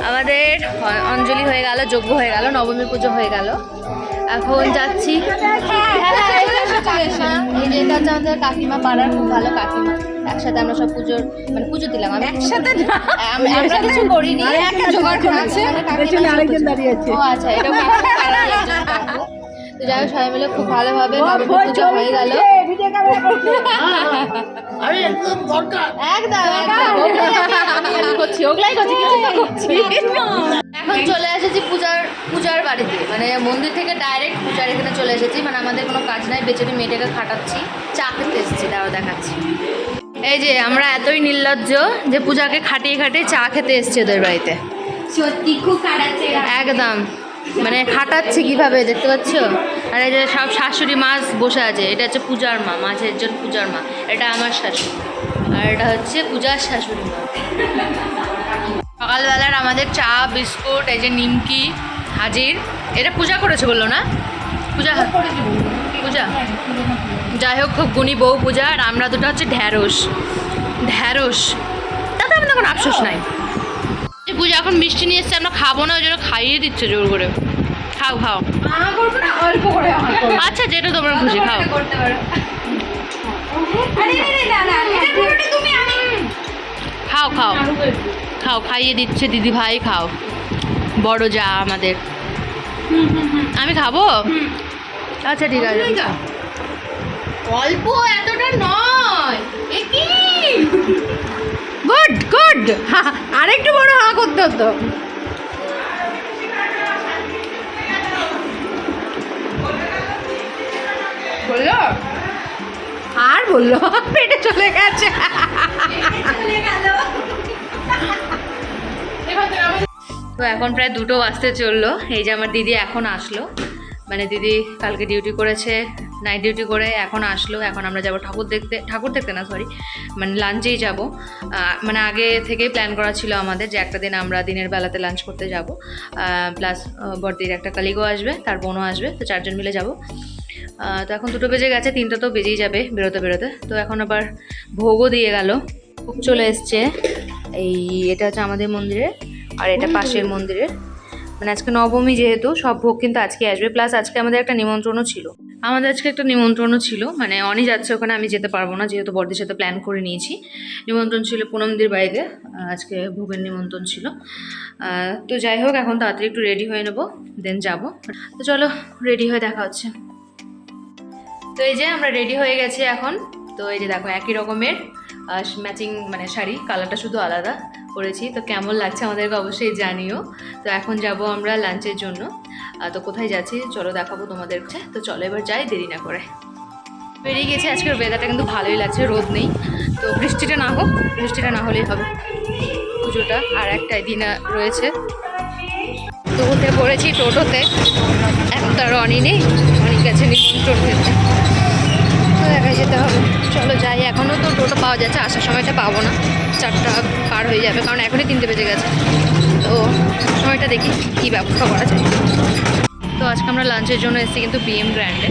আমাদের অঞ্জলি হয়ে গেল, যজ্ঞ হয়ে গেল, নবমী পুজো হয়ে গেল। এখন যাচ্ছি। এই যে এটা হচ্ছে আমাদের কাকিমা, পাড়ার খুব ভালো কাকিমা। একসাথে আমরা সব পুজোর মানে পুজো দিলাম। আমি একসাথে আমরা কিছু করিনি, জোগাড় করেছে। ও আচ্ছা, এটা তো যাই হোক, সবাই মিলে খুব ভালোভাবে নবমী পুজো হয়ে গেল। এখন চলে এসেছি পূজার বাড়িতে, মানে মন্দির থেকে ডাইরেক্ট পূজার এখানে চলে এসেছি। মানে আমাদের কোনো কাজ নাই, বেচারি মেয়েটাকে খাটাচ্ছি, চা খেতে এসেছি, তাও দেখাচ্ছি। এই যে আমরা এতই নির্লজ্জ যে পূজাকে খাটিয়ে খাটিয়ে চা খেতে এসছি ওদের বাড়িতে। সত্যি খুব খাটাচ্ছে একদম, মানে খাটাচ্ছে কিভাবে দেখতে পাচ্ছ। আর এই যে সব শাশুড়ি মাছ বসে আছে, এটা হচ্ছে পূজার মা, মাছের জন্য পূজার মা। এটা আমার শাশুড়ি, আর এটা হচ্ছে পূজার শাশুড়ি মা। সকালবেলার আমাদের চা বিস্কুট, এই যে নিমকি হাজির। এটা পূজা করেছে বললো না? পূজা যাই হোক, খুব গুণী বউ পূজা। আর আমরা দুটো হচ্ছে ঢ্যাঁড়স। তাতে আমাদের কোনো আফসোস নাই। পূজা এখন মিষ্টি নিয়ে এসছে, আমরা খাবো না, ওই জন্য খাইয়ে দিচ্ছে জোর করে। খাও আচ্ছা, যেটা তোমার খুশি খাও। খাও খাইয়ে দিচ্ছে দিদি ভাই, খাও। বড় যা আমাদের। আমি খাবো? আচ্ছা ঠিক আছে, অল্প, এতটা নয়। গুড আরেকটু বড় হা করতে হতো। বললো পেটে চলে গেছে। তো এখন প্রায় 2টো বাজতে চললো। এই যে আমার দিদি এখন আসলো, মানে দিদি কালকে ডিউটি করেছে, নাইট ডিউটি করে এখন আসলো। এখন আমরা যাবো ঠাকুর দেখতে না সরি, মানে লাঞ্চেই যাব। মানে আগে থেকেই প্ল্যান করা ছিল আমাদের যে একটা দিন আমরা দিনের বেলাতে লাঞ্চ করতে যাব, প্লাস বড়দির একটা কালিগো আসবে, তার বোনও আসবে, তো 4 জন মিলে যাব। তো এখন 2টো বেজে গেছে, 3টা তো বেজেই যাবে বেরোতে। তো এখন আবার ভোগও দিয়ে গেল, ভোগ চলে এসছে। এটা হচ্ছে আমাদের মন্দিরে, আর এটা পাশের মন্দিরের। মানে আজকে নবমী যেহেতু, সব ভোগ কিন্তু আজকে আসবে। প্লাস আজকে আমাদের একটা নিমন্ত্রণও ছিল, মানে অনি যাচ্ছে ওখানে, আমি যেতে পারবো না যেহেতু বড়দির সাথে প্ল্যান করে নিয়েছি। নিমন্ত্রণ ছিল পুনমদির বাড়িতে, আজকে ভোগের নিমন্ত্রণ ছিল। তো যাই হোক, এখন তাড়াতাড়ি একটু রেডি হয়ে নেবো, দেন যাবো। তো চলো রেডি হয়ে দেখা হচ্ছে। তো এই যে আমরা রেডি হয়ে গেছি এখন। তো এই যে দেখো, একই রকমের ম্যাচিং মানে শাড়ি, কালারটা শুধু আলাদা পরেছি। তো কেমন লাগছে আমাদেরকে অবশ্যই জানিও। তো এখন যাব আমরা লাঞ্চের জন্য। তো কোথায় যাচ্ছি চলো দেখাবো তোমাদেরকে। তো চলো এবার যাই, দেরি না করে। বেরিয়ে গেছি। আজকের ওয়েদারটা কিন্তু ভালোই লাগছে, রোদ নেই। তো বৃষ্টিটা না হলেই হবে। পুজোটা আর একটাই দিন রয়েছে। তো উঠে পড়েছি টোটোতে। এখন তো আর অনি নেই, অনেক গেছে নিমন্ত্রণ খেতে, তো একাই যেতে হবে। চলো যাই। এখনও তো টোটো পাওয়া যাচ্ছে, আসার সময়টা পাবো না, 4টা পার হয়ে যাবে, কারণ এখনই 3টে বেজে গেছে। তো সময়টা দেখি কী ব্যবস্থা করা যায়। তো আজকে আমরা লাঞ্চের জন্য এসেছি কিন্তু BM গ্র্যান্ডে।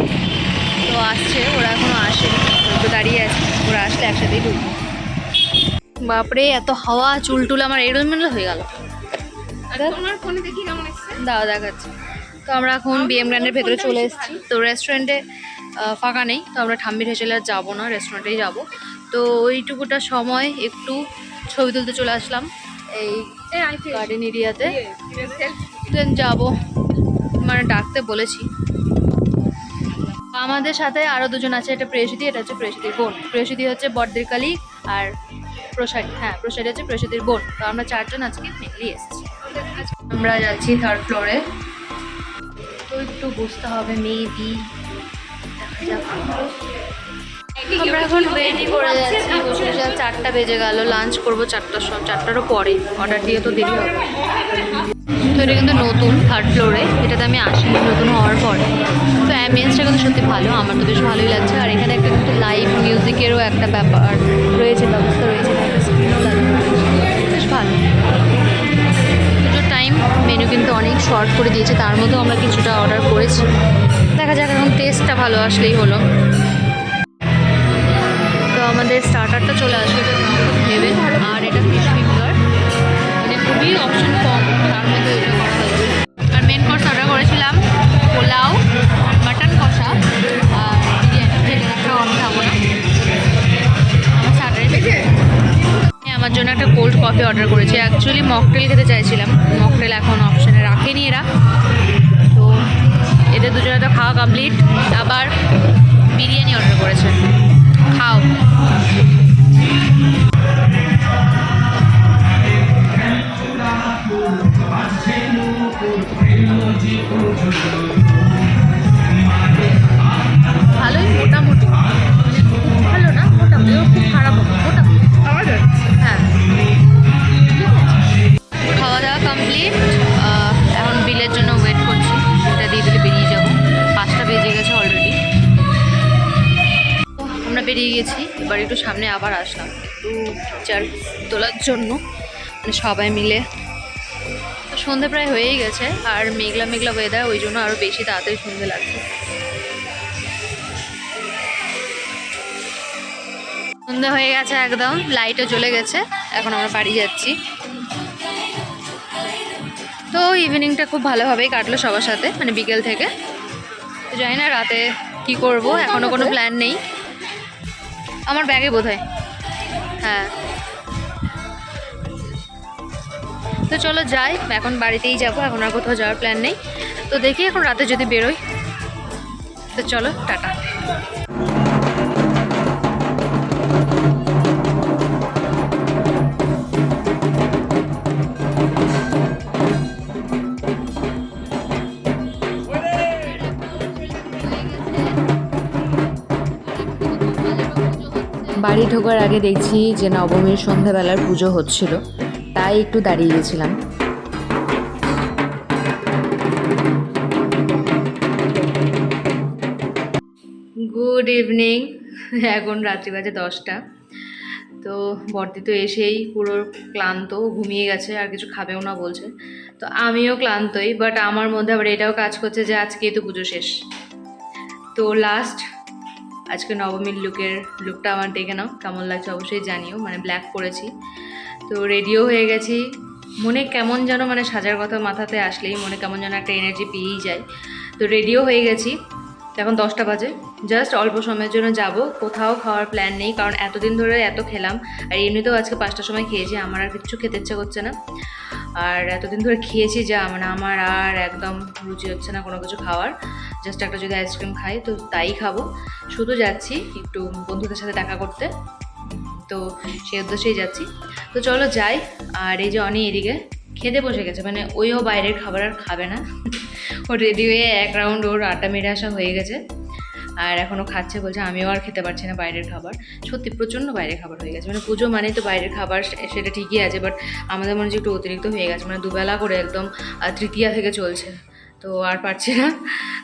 তো আসছে, ওরা এখনও আসেনি, তো দাঁড়িয়ে আছে। ওরা আসলে একসাথেই ঢুকবো। বাপরে এত হাওয়া, চুল আমার এলোমেলো হয়ে গেল। দাও দেখাচ্ছি। তো আমরা এখন BM গ্র্যান্ডের ভেতরে চলে এসেছি। তো রেস্টুরেন্টে ফাঁকা নেই, তো আমরা ঠাম্মির হেসেলে আর যাবো না, রেস্টুরেন্টেই যাব। তো ওইটুকুটা সময় একটু ছবি তুলতে চলে আসলাম এই গার্ডেন এরিয়াতে, দেন যাবো, মানে ডাকতে বলেছি। আমাদের সাথে আরও 2জন আছে, এটা প্রেয়সী, এটা হচ্ছে প্রেয়সীর বোন। প্রেয়সী হচ্ছে বড়দির কালী, আর প্রসাদী হচ্ছে প্রেয়সীর বোন। তো আমরা 4 জন আজকে মেনলি এসেছি। আমরা যাচ্ছি 3rd ফ্লোরে। তো একটু বুঝতে হবে, মেবি আমরা এখন রেডি করে যাচ্ছি। বসে 4টা বেজে গেল, লাঞ্চ করবো 4টারও পরে, অর্ডার দিয়ে তো দেরি হবে। তো এটা কিন্তু নতুন 3rd ফ্লোরে, এটাতে আমি আসিনি নতুন হওয়ার পরে। তো অ্যাম্বিয়েন্সটা কিন্তু সত্যি ভালো, আমার তো বেশ ভালোই লাগছে। আর এখানে একটা কিন্তু লাইভ মিউজিকেরও একটা ব্যাপার রয়েছে, ব্যবস্থা রয়েছে, একটা স্ক্রিনও লাগানো রয়েছে, বেশ ভালো। টাইম মেনু কিন্তু অনেক শর্ট করে দিয়েছে, তার মধ্যেও আমরা কিছুটা অর্ডার করেছি। দেখা যাক, এখন টেস্টটা ভালো আসলেই হলো। স্টার্টারটা চলে আসবে, এটা ভেবেন। আর এটা ফিশ ফিঙ্গার, মানে খুবই অপশন কম, তার মধ্যে এটা করা হয়েছে। আর মেন কোর্স অর্ডার করেছিলাম পোলাও, মাটন কষা আর বিরিয়ানি, যেটা একটা আমি খাবো না, আমার স্টার্টারে। আমার জন্য একটা কোল্ড কফি অর্ডার করেছি। অ্যাকচুয়ালি মকটেল খেতে চাইছিলাম, মকটেল এখন অপশানে রাখেনি এরা, তো এদের দুজনে তো খাওয়া কমপ্লিট। আবার বিরিয়ানি অর্ডার করেছে, খাও। ভালোই মোটামুটি, মানে খুব ভালো না, মোটামুটি, খুব খারাপ মোটামুটি। হ্যাঁ, খাওয়া দাওয়া কমপ্লিট। এখন বিলের জন্য ওয়েট করছি, এটা দিয়ে দিলে বেরিয়ে যাবো। 5টা বেজে গেছে অলরেডি। আমরা বেরিয়ে গেছি, এবার একটু সামনে আবার আসলাম একটু পিকচার তোলার জন্য, মানে সবাই মিলে। তো সন্ধে প্রায় হয়েই গেছে, আর মেঘলা মেঘলা ওয়েদার, ওই জন্য আরও বেশি তাড়াতাড়ি সন্ধে লাগছে। সন্ধে হয়ে গেছে একদম, লাইটও জ্বলে গেছে, এখন আমরা বাড়ি যাচ্ছি। তো ইভিনিংটা খুব ভালোভাবেই কাটলো সবার সাথে, মানে বিকেল থেকে। তো জানি না রাতে কি করব, এখনও কোনো প্ল্যান নেই। আমার ব্যাগে বোধহয়, হ্যাঁ। তো চলো যাই, এখন বাড়িতেই যাব, এখন আর কোথাও যাওয়ার প্ল্যান নেই। তো দেখি এখন রাতে যদি বেরোই। তো চলো, টাটা। বাড়ি ঢোকার আগে দেখছি যে নবমীর সন্ধ্যাবেলার পুজো হচ্ছিল, তাই একটু দাঁড়িয়ে গেছিলাম। গুড ইভিনিং, এখন রাত্রি বাজে 10টা। তো বর্দি তো এসেই পুরো ক্লান্ত, ঘুমিয়ে গেছে, আর কিছু খাবেও না বলছে। তো আমিও ক্লান্তই, বাট আমার মধ্যে আবার এটাও কাজ করছে যে আজকেই তো পুজো শেষ। তো লাস্ট আজকে নবমীর লুকটা আমার দেখে নাও, কেমন লাগছে অবশ্যই জানিও। মানে ব্ল্যাক পরেছি, তো রেডিও হয়ে গেছি। মনে কেমন যেন, মানে সাজার কথা মাথাতে আসলেই মনে কেমন যেন একটা এনার্জি পেয়েই যায়। তো রেডিও হয়ে গেছি, এখন 10টা বাজে। জাস্ট অল্প সময়ের জন্য যাব, কোথাও খাওয়ার প্ল্যান নেই, কারণ এতদিন ধরে এত খেলাম, আর এমনিতেও আজকে 5টার সময় খেয়েছি, আমার আর কিছু খেতে ইচ্ছে করছে না। আর এতদিন ধরে খেয়েছি যা, মানে আমার আর একদম রুচি হচ্ছে না কোনো কিছু খাওয়ার। জাস্ট একটা যদি আইসক্রিম খাই তো তাই খাবো। শুধু যাচ্ছি একটু বন্ধুদের সাথে দেখা করতে, তো সেই উদ্দেশ্যেই যাচ্ছি। তো চলো যাই। আর এই যে অনি এদিকে খেতে বসে গেছে, মানে ওইও বাইরের খাবার আর খাবে না। ও রেডি হয়ে এক রাউন্ড ওর আটা মেরে আসা হয়ে গেছে, আর এখনও খাচ্ছে, বলছে আমিও আর খেতে পারছি না বাইরের খাবার। সত্যি প্রচণ্ড বাইরের খাবার হয়ে গেছে, মানে পুজো মানে তো বাইরের খাবার, সেটা ঠিকই আছে, বাট আমাদের মনে হচ্ছে একটু অতিরিক্ত হয়ে গেছে, মানে দুবেলা করে একদম তৃতীয়া থেকে চলছে, তো আর পারছি না।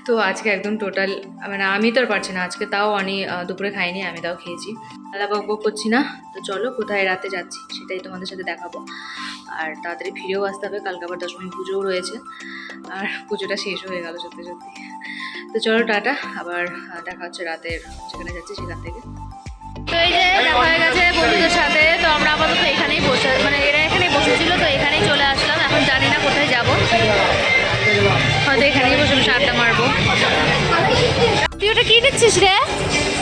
তো আজকে একদম টোটাল, মানে আমি তো আর পারছি না আজকে, তাও অনি দুপুরে খাইনি, আমি তাও খেয়েছি। বেলা বক করছি না। তো চলো কোথায় রাতে যাচ্ছি সেটাই তোমাদের সাথে দেখাবো। আর তাড়াতাড়ি ফিরেও আসতে হবে, কালকে আবার 10 মিনিট পুজোও রয়েছে, আর পুজোটা শেষ হয়ে গেল সত্যি সত্যি। তো চলো টাটা, আবার দেখা হচ্ছে রাতের যেখানে যাচ্ছি সেখান থেকে। তো এই যে দেখা হয়ে গেছে বন্ধুদের সাথে, তো আমরা আপাতত এখানেই বসে, মানে এরা এখানেই বসেছিল, তো এখানেই চলে আসলাম। এখন জানি না কোথায় যাবো, হয়তো এখানেই বসে বসে আড্ডা মারবো। তুই ওটা কি দেখছিস রে?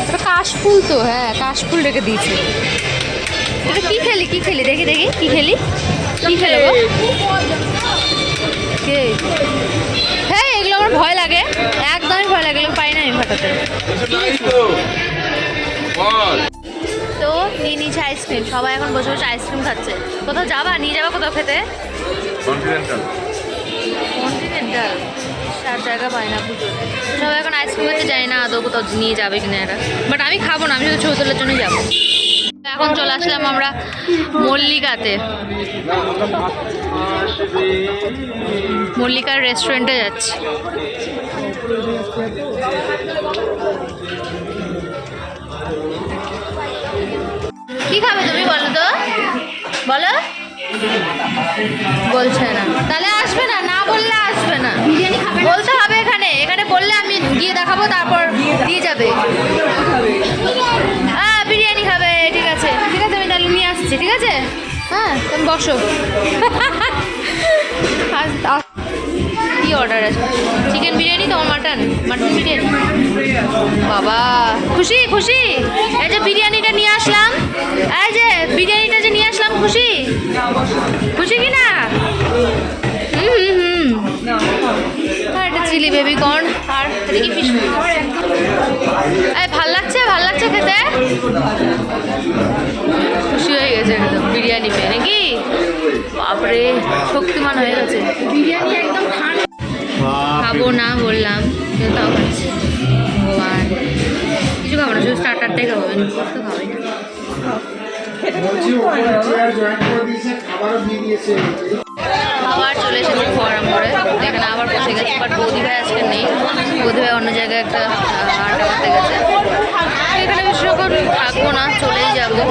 ওটা কাশফুল তো, হ্যাঁ কাশফুল রেখে দিয়েছি। এটা কি খেলি দেখি কি খেলি, কি খেলবো? হ্যাঁ এগুলো আমার ভয় লাগে, একদমই ভয় লাগে, এগুলো পাই না আমি ফাটাতে। তো নিয়ে নিচ্ছে আইসক্রিম, সবাই এখন বসে বসে আইসক্রিম খাচ্ছে। কোথাও যাবা, নিয়ে যাবা কোথাও খেতে? কন্টিনেন্টাল, সার জায়গা পায় না পুজো, সবাই এখন আইসক্রিম খেতে যায় না, আদৌ কোথাও নিয়ে যাবে কিনা এরা, বাট আমি খাবো না, আমি শুধু ছবি তোলার জন্যই যাবো। এখন চলে আসলাম আমরা মল্লিকাতে, মল্লিকার রেস্টুরেন্টে যাচ্ছি। কি খাবে তুমি বলো তো, বলো। বলছে না, তাহলে আসবে না, না বললে আসবে না, বলতে হবে। এখানে বললে আমি গিয়ে দেখাবো, তারপর দিয়ে যাবে। হ্যাঁ বিরিয়ানি খাবে, ঠিক আছে। বসো। কি অর্ডার আছে? চিকেন বিরিয়ানি তো মাটন মাটন বিরিয়ানি। বাবা খুশি খুশি, এই যে বিরিয়ানিটা নিয়ে আসলাম, এই যে বিরিয়ানিটা যে নিয়ে আসলাম, খুশি খুশি কি না? আর এটা চিলি বেবি কর্ন, আর এদিকে ফিশ। এই ভাল লাগছে খেতে, খুশি হয়ে গেছে একদম বিরিয়ানি পেয়ে নাকি? বাপরে শক্তিমান হয়ে গেছে। বিরিয়ানি একদম খাবো না বললাম, কিন্তু তাও খাচ্ছি। ভগবান, কিছু খাবো না, শুধু স্টার্টারটাই খাবো, তো খাবোই না। আবার চলে এসেছি ফোয়ারাম করে, এখানে আবার বসে গেছে, বাট বৌদি ভাই আজকে নেই। বৌদি ভাই অন্য জায়গায় একটা আড্ডা মারতে গেছে। এখানে বেশিক্ষণ থাকবো না, চলেই যাবো।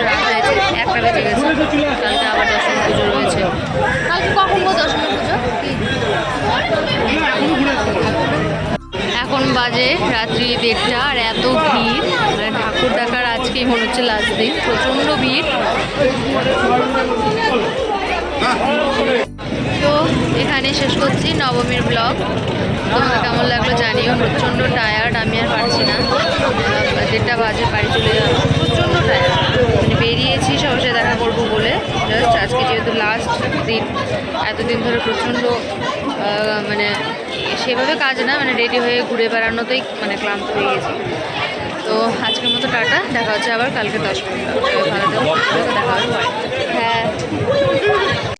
রাত হয়েছে, 1টা বেজে গেছে। কালকে আবার দশমী পুজো রয়েছে। কালকে কখন গো দশমী পুজো? এখন বাজে রাত্রি 1:30, আর এত ভিড়, মানে ঠাকুর দেখার আজকেই মনে হচ্ছে লাস্ট দিন, প্রচণ্ড ভিড়। তো এখানে শেষ করছি নবমীর ব্লগ। তোমাদের কেমন লাগলো জানিও। প্রচণ্ড টায়ার্ড, আমি আর পারছি না। 1:30 বাজে, বাড়ি চলে যাবো, প্রচণ্ড টায়ার্ড। মানে বেরিয়েছি সবার সাথে দেখা করবো বলে, জাস্ট আজকে যেহেতু লাস্ট দিন, এতদিন ধরে প্রচণ্ড মানে সেভাবে কাজ না, মানে রেডি হয়ে ঘুরে বেড়ানোতেই মানে ক্লান্ত হয়ে গেছি। তো আজকের মতো টাটা, দেখা হচ্ছে আবার কালকে 10 মিনিট। ভালো থাকো, দেখা হবে পরে। হ্যাঁ।